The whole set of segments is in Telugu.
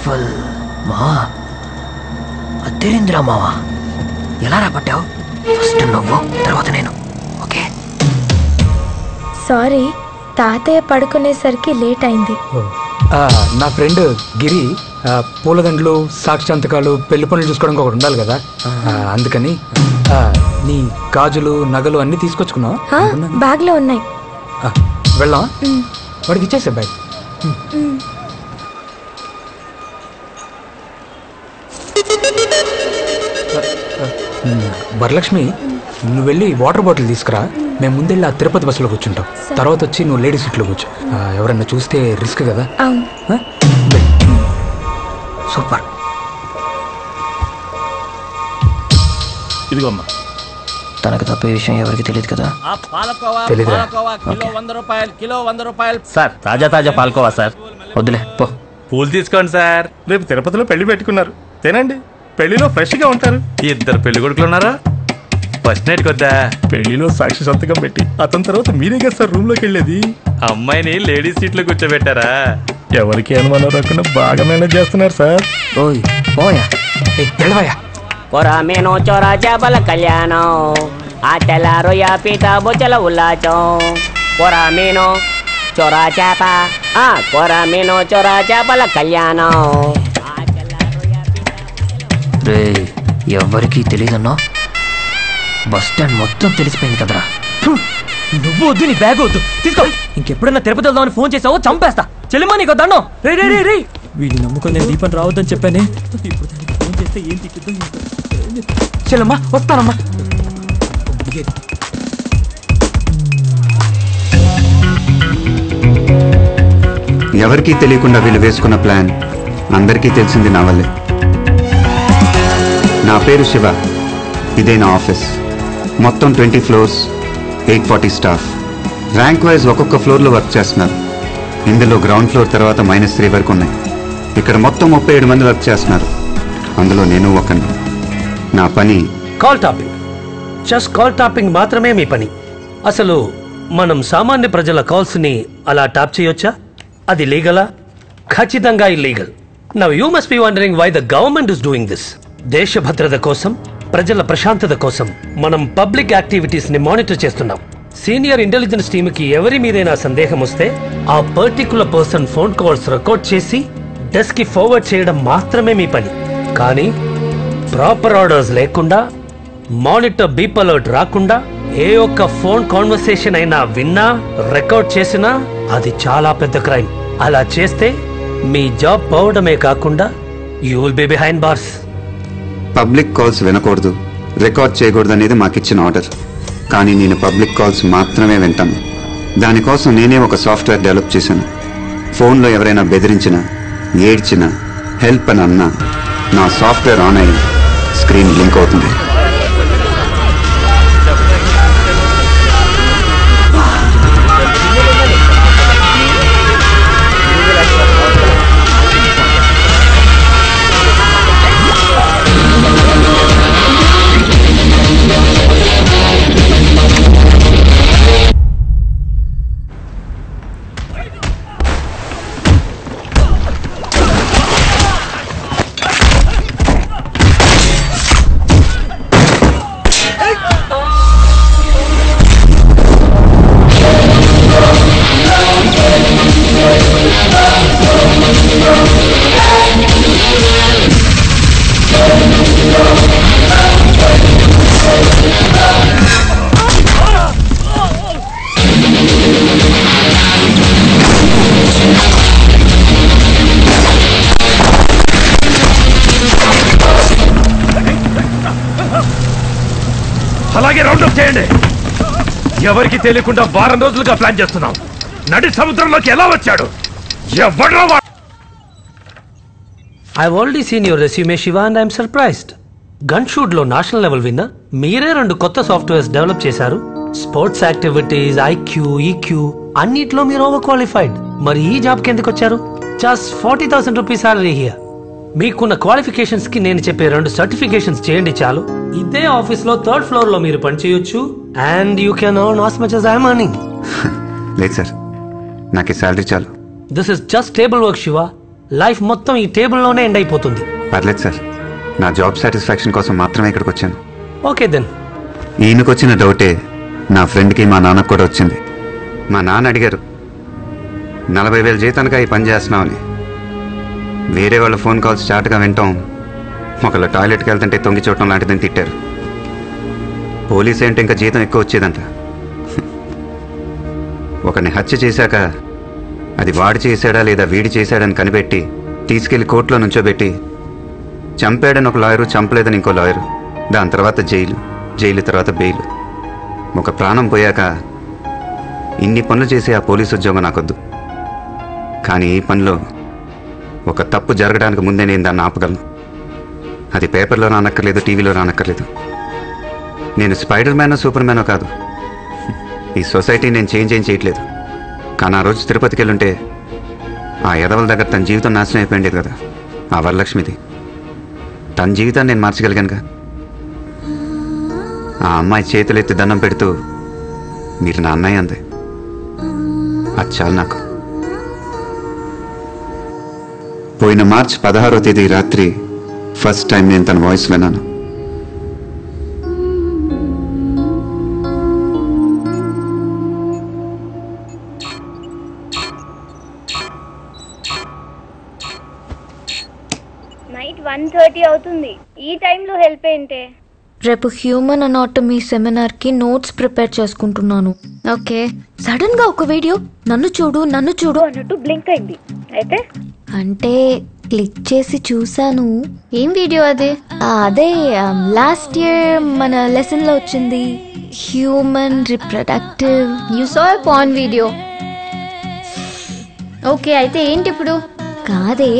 బ్యూటిఫుల్ మా అద్దెరిందిరా మావా. ఎలా రాపట్టావు? ఫస్ట్ నువ్వు, తర్వాత నేను. ఓకే. సారీ, తాతయ్య పడుకునేసరికి లేట్ అయింది. నా ఫ్రెండ్ గిరి పూలదండలు, సాక్షాంతకాలు, పెళ్లి పనులు చూసుకోవడానికి ఒకటి ఉండాలి కదా, అందుకని నీ గాజులు, నగలు అన్ని తీసుకొచ్చుకున్నావు? బ్యాగ్ లో ఉన్నాయి. వెళ్దాం. వాడికి ఇచ్చేసా బ్యాగ్. వరలక్ష్మి, నువ్వు వెళ్ళి వాటర్ బాటిల్ తీసుకురా. మేము ముందెళ్ళి ఆ తిరుపతి బస్సులో కూర్చుంటాం. తర్వాత వచ్చి నువ్వు లేడీ సీట్లో కూర్చో. ఎవరన్నా చూస్తే రిస్క్ కదా. సూపర్. ఇదిగోమ్మా. తనకు తప్పే విషయం ఎవరికి తెలియదు కదా? కిలో 100 రూపాయలు సార్. తాజా తాజా పాలకోవా సార్. వద్దులే పో. పూలు తీసుకోండి సార్. రేపు తిరుపతిలో పెళ్లి పెట్టుకున్నారు, తినండి. పెళ్లిలో ఫ్రెష్ గా ఉంటారు. 2 పెళ్లి కొడుకులు ఉన్నారా? ఫస్ట్ నైట్ కొద్దా పెళ్లిలో సాక్షి సంతకం పెట్టి అతని తర్వాత మీరే కదా సార్ రూమ్ లోకి వెళ్ళేది. అమ్మాయిని లేడీస్ సీట్ లో కూర్చోబెట్టారా? ఎవరికి అనుమానం రాకుండా బాగా మేనేజ్ చేస్తున్నారు సార్. ఓయ్ పోయా, వెళ్ళవయ్యా. కొరామేనో చోరా చేపల కళ్యాణం, ఆ తెల్లారు యా పీట బొచ్చల ఉల్లాచం. కొరామేనో చోరా చేప, కొరామేనో చోరా చేపల కళ్యాణం. రే, ఎవరికి తెలియదన్నా? బస్ స్టాండ్ మొత్తం తెలిసిపోయింది కదరా. నువ్వు వద్దు, నీ బ్యాగ్ వద్దు, తీసుకో. ఇంకెప్పుడైనా తిరుపతి వెళ్దామని ఫోన్ చేసావో చంపేస్తా. చెల్లిమా నీకు దండం. రే రే రే రే, వీడిని నమ్ముకొని నేను దీపం రావద్దని చెప్పానే. ఇప్పుడు దానికి ఫోన్ చేస్తే ఏం తిప్పుద్దాం. చెల్లమ్మా వస్తానమ్మా. ఎవరికీ తెలియకుండా వీళ్ళు వేసుకున్న ప్లాన్ అందరికీ తెలిసింది నా వల్లే. నా పేరు శివ, ఇదే నా ఆఫీస్. మొత్తం 20 ఫ్లోర్స్, 840 స్టాఫ్. ర్యాంక్ వైజ్ ఒక్కొక్క ఫ్లోర్లో వర్క్ చేస్తున్నారు. ఇందులో గ్రౌండ్ ఫ్లోర్ తర్వాత -3 వరకు ఉన్నాయి. ఇక్కడ మొత్తం 37 మంది వర్క్ చేస్తున్నారు, అందులో నేను ఒకని. నా పని call topping. Just call topping మాత్రమే మీ పని. అసలు మనం సామాన్య ప్రజల కాల్స్ ని అలా టాప్ చేయొచ్చా? అది లీగలా? ఖచ్చితంగా illegal. Now you must be wondering why the government is doing this. దేశ భద్రత కోసం, ప్రజల ప్రశాంతత కోసం మనం పబ్లిక్ యాక్టివిటీస్ ని మానిటర్ చేస్తున్నాం. సీనియర్ ఇంటెలిజెన్స్ టీమ్ కి ఎవరి మీదైనా సందేహం వస్తే ఆ particular person phone calls record చేసి డెస్క్ కి ఫార్వర్డ్ చేయడం మాత్రమే మీ పని. కానీ ప్రాపర్ ఆర్డర్స్ లేకుండా, మానిటర్ బీప్ అలర్ట్ రాకుండా ఏ ఒక్క ఫోన్ కాన్వర్సేషన్ అయినా విన్నా, రికార్డ్ చేసినా అది చాలా పెద్ద క్రైమ్. అలా చేస్తే మీ జాబ్ పోవడమే కాకుండా you will be behind bars. Public calls వినకూడదు, రికార్డ్ చేయకూడదు అనేది మాకిచ్చిన ఆర్డర్. కానీ నేను పబ్లిక్ కాల్స్ మాత్రమే వింటాను. దానికోసం నేనే ఒక సాఫ్ట్వేర్ డెవలప్ చేశాను. ఫోన్లో ఎవరైనా బెదిరించినా, ఏడ్చినా, హెల్ప్ అని అన్నా నా సాఫ్ట్వేర్ ఆన్ అయ్యి స్క్రీన్ బ్లింక్ అవుతుంది. అలాగే రౌండప్ చేయండి. ఎవరికి తెలియకుండా వారం రోజులుగా ప్లాన్ చేస్తున్నాం. నడి సముద్రంలోకి ఎలా వచ్చాడు? ఎవడ్రా? I've already seen your resume, Shiva, and I'm surprised. Gun shoot లో నేషనల్ లెవెల్ విన్నర్. మీరే 2 కొత్త సాఫ్ట్వేర్స్ డెవలప్ చేశారు. స్పోర్ట్స్ యాక్టివిటీస్, IQ, EQ అన్నిట్లో మీరు ఓవర్ క్వాలిఫైడ్. మరి ఈ జాబ్ కి ఎందుకు వచ్చారు? Just 40,000 rupees salary here. మీకున్న క్వాలిఫికేషన్స్ కి నేను చెప్పే 2 సర్టిఫికేషన్స్ చేయండి చాలు. ఇదే ఆఫీస్ లో 3rd ఫ్లోర్ లో మీరు పని చేయొచ్చు. And you can earn as much as I'm earning. లేదు సార్, నాకు ఈ సాలరీ చాలు. This is just table work, Shiva. Life మొత్తం ఈ టేబుల్లోనే ఎండ్ అయిపోతుంది. పర్లేదు సార్, నా జాబ్ సాటిస్ఫాక్షన్ కోసం మాత్రమే ఇక్కడికి వచ్చాను. Okay then. ఈయనకు వచ్చిన డౌటే నా ఫ్రెండ్కి మా నాన్నకు కూడా వచ్చింది. మా నాన్న అడిగారు 40,000 జీతానికి ఈ పని చేస్తున్నామని. వేరే వాళ్ళ ఫోన్ కాల్స్ స్టార్ట్గా వింటాం, ఒకళ్ళు టాయిలెట్కి వెళ్తుంటే తొంగి చూడటం లాంటిదని తిట్టారు. పోలీసు అంటే ఇంకా జీతం ఎక్కువ వచ్చేదంట. ఒకరిని హత్య చేశాక అది వాడు చేశాడా లేదా వీడి చేశాడని కనిపెట్టి తీసుకెళ్లి కోర్టులో నుంచోబెట్టి చంపాడని ఒక లాయరు, చంపలేదని ఇంకో లాయరు, దాని తర్వాత జైలు తర్వాత బెయిల్. ఒక ప్రాణం పోయాక ఇన్ని పనులు చేసే ఆ పోలీసు ఉద్యోగం నాకొద్దు. కానీ ఈ పనిలో ఒక తప్పు జరగడానికి ముందే నేను దాన్ని ఆపగలను. అది పేపర్లో రానక్కర్లేదు, టీవీలో రానక్కర్లేదు. నేను స్పైడర్ మ్యానో సూపర్ మ్యానో కాదు. ఈ సొసైటీ నేను చేంజ్ ఏం చేయట్లేదు. కానీ ఆ రోజు తిరుపతికి వెళ్ళుంటే ఆ ఎదవల దగ్గర తన జీవితం నాశనం అయిపోయింది కదా. ఆ వరలక్ష్మిది తన జీవితాన్ని నేను మార్చగలిగానుగా. ఆ అమ్మాయి చేతులెత్తి దండం పెడుతూ మీరు నా అన్నయ్య అంది. అది చాలు నాకు. పోయిన మార్చి 16వ తేదీ రాత్రి ఫస్ట్ టైం నేను తన వాయిస్ విన్నాను. నైట్ 1:30 అవుతుంది. ఈ టైంలో హెల్ప్ ఏంటే? రేపు హ్యూమన్ అనాటమీ సెమినార్కి నోట్స్ ప్రిపేర్ చేసుకుంటున్నాను. ఓకే. సడన్ గా ఒక వీడియో నన్ను చూడు అన్నట్టు బ్లింక్ అయింది. అయితే అంటే క్లిక్ చేసి చూసాను. ఏం వీడియో అది? అదే లాస్ట్ ఇయర్ మన లెసన్ లో వచ్చింది, human reproductive. You saw a porn video. Okay, అయితే ఏంటి ఇప్పుడు? కాదే,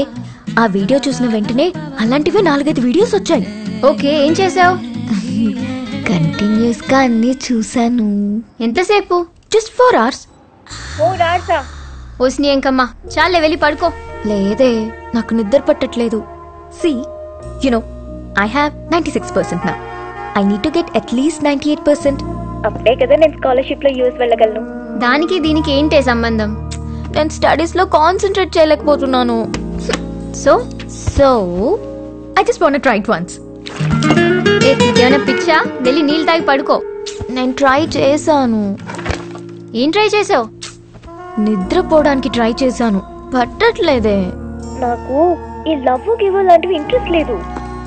ఆ వీడియో చూసిన వెంటనే అలాంటివే 4-5 వీడియోస్ వచ్చాయి. ఓకే, ఏం చేసావు? కంటిన్యూస్ గా అన్ని చూసాను. ఎంతసేపు? Just 4 hours. 4 hours? ఓస్ని ఎంకమ్మా, చాలే వెళ్ళి పడుకో. లేదే, నాకు నిద్ర పట్టట్లేదు. See, you know, I have 96% now. I need to get at least 98%. అప్పుడే కదా నేను స్కాలర్షిప్ లో యూఎస్ వెళ్ళగలను. దానికి దీనికి ఏంటే సంబంధం? నేను స్టడీస్ లో కాన్సంట్రేట్ చేయలేకపోతున్నాను. So I just want to try it once. ఏమైనా పిచ్చా? వెళ్ళి నీళ్ళు తాగి పడుకో. నేను ట్రై చేశాను. ఏం ట్రై చేసావు? నిద్రపోవడానికి ట్రై చేశాను, పట్టట్లేదే. నాకు ఈ లవ్ గివ్ లాంటివి ఇంట్రెస్ట్ లేదు.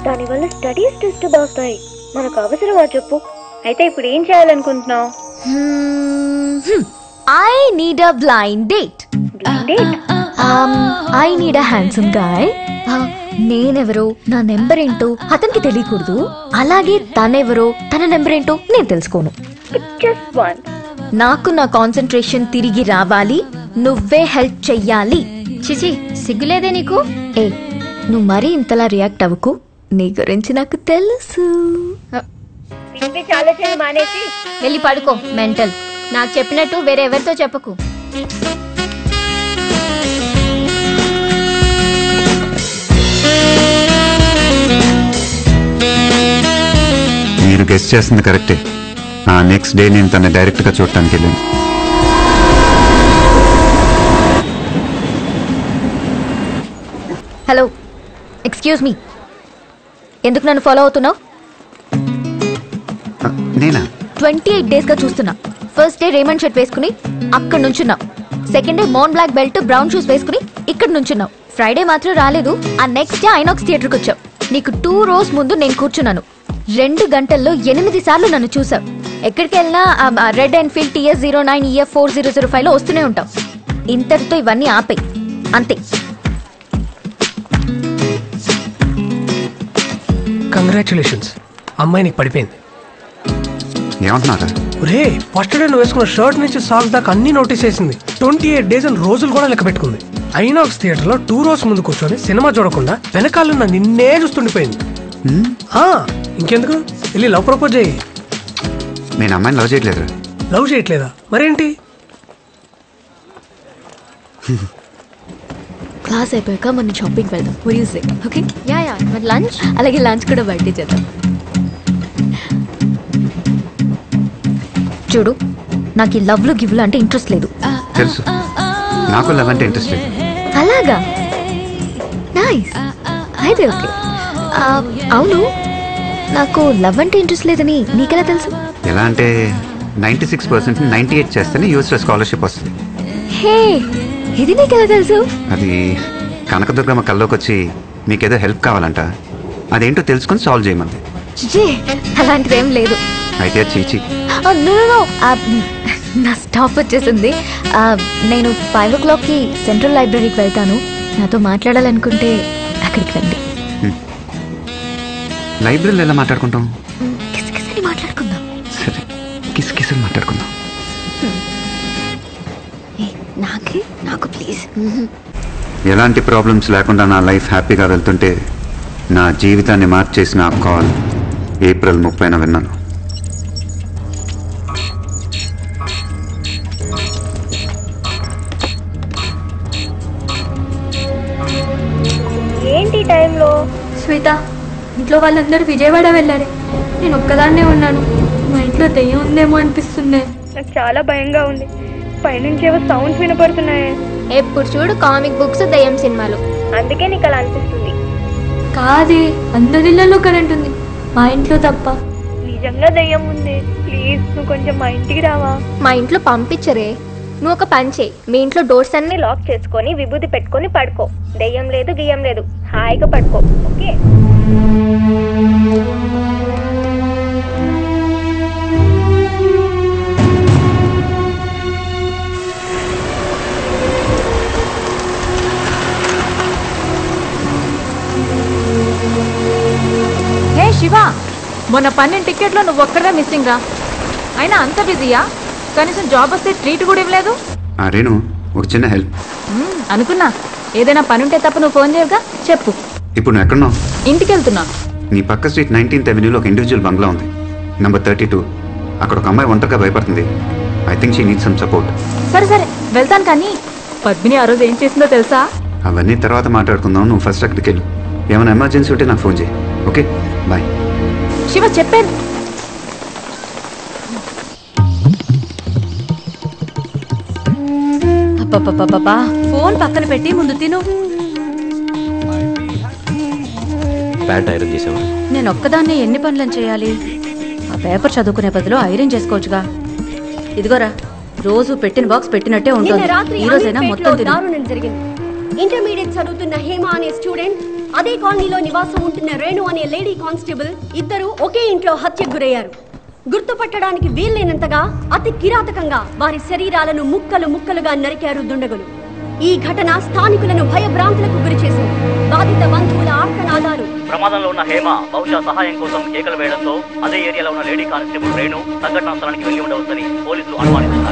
దానివల్ల స్టడీస్ డిస్టర్బ్ అవుతాయి. మనకు అవసరమా చెప్పు? అయితే ఇప్పుడు ఏం చేయాలనుకుంటున్నావు? I need a blind date. Blind date? I need a handsome guy. నేనెవరో, నా నెంబర్ ఏంటో అతనికి తెలియకూడదు. అలాగే తనెవరో, తన నెంబర్ ఏంటో నేను తెలుసుకోను. Just once. నాకు నా కాన్సంట్రేషన్ తిరిగి రావాలి. నువ్వే హెల్ప్ చెయ్యాలి. చిచి, సిగ్గులేదే నీకు? ఏ, నువ్వు మరీ ఇంతలా రియాక్ట్ అవ్వకు. నీ గురించి నాకు తెలుసు. చాలా చేసి మానేసి వెళ్ళి పడుకో. మెంటల్. నాకు చెప్పినట్టు వేరే ఎవరితో చెప్పకు. మీరు గెస్ట్ చేస్తుంది కరెక్టే. ఆ నెక్స్ట్ డే నేను తన డైరెక్ట్గా చూడటానికి వెళ్ళాను. హలో, ఎక్స్క్యూజ్ మీ, ఎందుకు నన్ను ఫాలో అవుతున్నావు? నేనా? 28 days గా చూస్తున్నా. ఫస్ట్ డే రేమండ్ షర్ట్ వేసుకుని అక్కడ నుంచున్నావు. సెకండ్ డే మోన్ బ్లాక్ బెల్ట్ బ్రౌన్ షూస్ వేసుకుని ఇక్కడ నుంచున్నావు. ఫ్రైడే మాత్రం రాలేదు. ఆ నెక్స్ట్ డే ఐనాక్స్ థియేటర్కి వచ్చావు. నీకు 2 rows ముందు నేను కూర్చున్నాను. 2 గంటల్లో 8 సార్లు నన్ను చూసావు. ఎక్కడికి వెళ్ళినా రెడ్ ఎన్ఫీల్డ్ TS09 EF 4005 లో వస్తూనే ఉంటావు. ఇంతటితో ఇవన్నీ ఆపే, అంతే. కంగ్రాచులేషన్స్, అమ్మాయి నీకు పడిపోయింది. ఏమంటున్నారా? ఒరే, ఫస్ట్ డే నువ్వు వేసుకున్న షర్ట్ నుంచి సాక్స్ దాకా అన్ని నోటీస్ చేసింది. 28 days అని రోజులు కూడా లెక్క పెట్టుకుంది. ఐనాక్స్ థియేటర్ లో 2 rows ముందు కూర్చొని సినిమా చూడకుండా వెనకాల నిన్నే చూస్తుండిపోయింది. ఇంకెందుకు, వెళ్ళి లవ్ ప్రపోజ్ చేయి. నేను అమ్మాయిని లవ్ చేయట్లేదు. లవ్ చేయట్లేదా? మరేంటి? క్లాస్ అయిపోయాక మనం షాపింగ్ వెళ్దాం. ఓకే? యా, మరి లంచ్? అలాగే లంచ్ కూడా బయట చేద్దాం. చూడు, నాకు ఈ లవ్లు గివ్లు అంటే ఇంట్రెస్ట్ లేదు. తెలుసు, నాకు లవ్ అంటే ఇంట్రెస్ట్ లేదు. అలాగా? నైస్ అయితే ఓకే. అవును, నాకు లవ్ అంటే ఇంట్రెస్ట్ లేదని నీకెలా తెలుసు? ఎలా అంటే 96% 98 చేస్తేనే యూఎస్లో స్కాలర్షిప్ వస్తుంది. హే, ఇది నీకెలా తెలుసు? అది కనకదుర్గమ్మ కల్లోకి వచ్చి మీకేదో హెల్ప్ కావాలంట, అదేంటో తెలుసుకొని సాల్వ్ చేయమంది. చిచి, అలాంటిదేం లేదు. అయితే చీచి. నా స్టాప్ వచ్చేసింది. నేను 5 o'clockకి సెంట్రల్ లైబ్రరీకి వెళ్తాను. నాతో మాట్లాడాలనుకుంటే అక్కడికి రండి. లైబ్రరీలో ఎలా మాట్లాడుకుంటాం? కిసకిసని మాట్లాడుకుందాం. సరే, కిసకిసని మాట్లాడుకుందాం. నాకు ప్లీజ్. ఎలాంటి ప్రాబ్లమ్స్ లేకుండా నా లైఫ్ హ్యాపీగా వెళ్తుంటే నా జీవితాన్ని మార్చేసిన ఆ కాల్ ఏప్రిల్ 30న విన్నాను. ఏంటి టైంలో? శ్వేత, ఇంట్లో వాళ్ళందరూ విజయవాడ వెళ్ళారే, నేను ఒక్కదాన్నే ఉన్నాను. మా ఇంట్లో దెయ్యం ఉందేమో అనిపిస్తుంది. నాకు చాలా భయంగా ఉంది. పైనుంచి ఏవో సౌండ్స్ వినపడుతున్నాయే. ఎప్పుడు చూడు కామిక్ బుక్స్, దెయ్యం సినిమాలు. అందుకే నీకు అలా అనిపిస్తుంది. కాదే, అందరిళ్ళలో కరెంట్ ఉంది, మా ఇంట్లో తప్ప. నిజంగా దెయ్యం ఉంది. ప్లీజ్ నువ్వు కొంచెం మా ఇంటికి రావా? మా ఇంట్లో పంపించరే. నువ్వు ఒక పని చేయి, మీ ఇంట్లో డోర్స్ అన్ని లాక్ చేసుకొని విభూతి పెట్టుకొని పడుకో. దెయ్యం లేదు గియ్యం లేదు, హాయిగా పడుకో. ఓకే? హే శివ, మొన్న 12 టికెట్లో నువ్వు ఒక్కడే మిస్సింగ్ రా. అయినా అంత బిజీయా? కనీసం జాబ్ వస్తే ట్రీట్ కూడా ఇవ్వలేదు. రేణు, ఒక చిన్న హెల్ప్. అనుకున్నా, ఏదైనా పని ఉంటే తప్ప నువ్వు ఫోన్ చేయగా. చెప్పు. ఇప్పుడు నువ్వు ఎక్కడున్నావు? ఇంటికి వెళ్తున్నా. నీ పక్క స్ట్రీట్ 19th Avenueలో ఒక ఇండివిజువల్ బంగ్లా ఉంది, నంబర్ 32. అక్కడ ఒక అమ్మాయి ఒంటరిగా భయపడుతుంది. I think she need some support. సరే సరే వెళ్తాను, కానీ పద్మిని ఆ రోజు ఏం చేసిందో తెలుసా? అవన్నీ తర్వాత మాట్లాడుకుందాం. నువ్వు ఫస్ట్ అక్కడికి వెళ్ళు. ఏమైనా ఎమర్జెన్సీ ఉంటే నాకు ఫోన్ చేయి. Okay, bye. శివ చెప్పాను. అబ్బబ్బబ్బబ్బా, ఫోన్ పక్కన పెట్టి ముందు తిను. ప్యాంట్ ఐరన్ చేసావా? నేను ఒక్కదాన్ని ఎన్ని పనులను చేయాలి? ఆ పేపర్ చదువుకునే బదులు ఐరన్ చేసుకోవచ్చుగా. ఇదిగోరా, రోజు పెట్టిన బాక్స్ పెట్టినట్టే ఉంటుంది. ఈ రోజైనా మొత్తం తిను. జరిగింది. ఇంటర్మీడియట్ చదువుతున్న హేమ అనే స్టూడెంట్, అదే కాలనీలో నివాసం ఉంటున్న రేణు అనే లేడీ కానిస్టేబుల్ ఇద్దరు ఒకే ఇంట్లో హత్యకు గురయ్యారు. గుర్తుపట్టడానికి వీల్లేనంతగా అతి కిరాతకంగా వారి శరీరాలను ముక్కలు ముక్కలుగా నరికారు దుండగులు. ఈ ఘటన స్థానికులను భయభ్రాంతులకు గురిచేసింది. బాధిత బంధువుల ఆర్తనాదాలు. ప్రమాదంలో ఉన్న హేమ బహుశా సహాయం కోసం కేకలు వేయడంతో అదే ఏరియాలో ఉన్న లేడీ కానిస్టేబుల్ రేణు సంఘటనా స్థలానికి వెళ్లి ఉండవచ్చని పోలీసులు అనుమానిస్తున్నారు.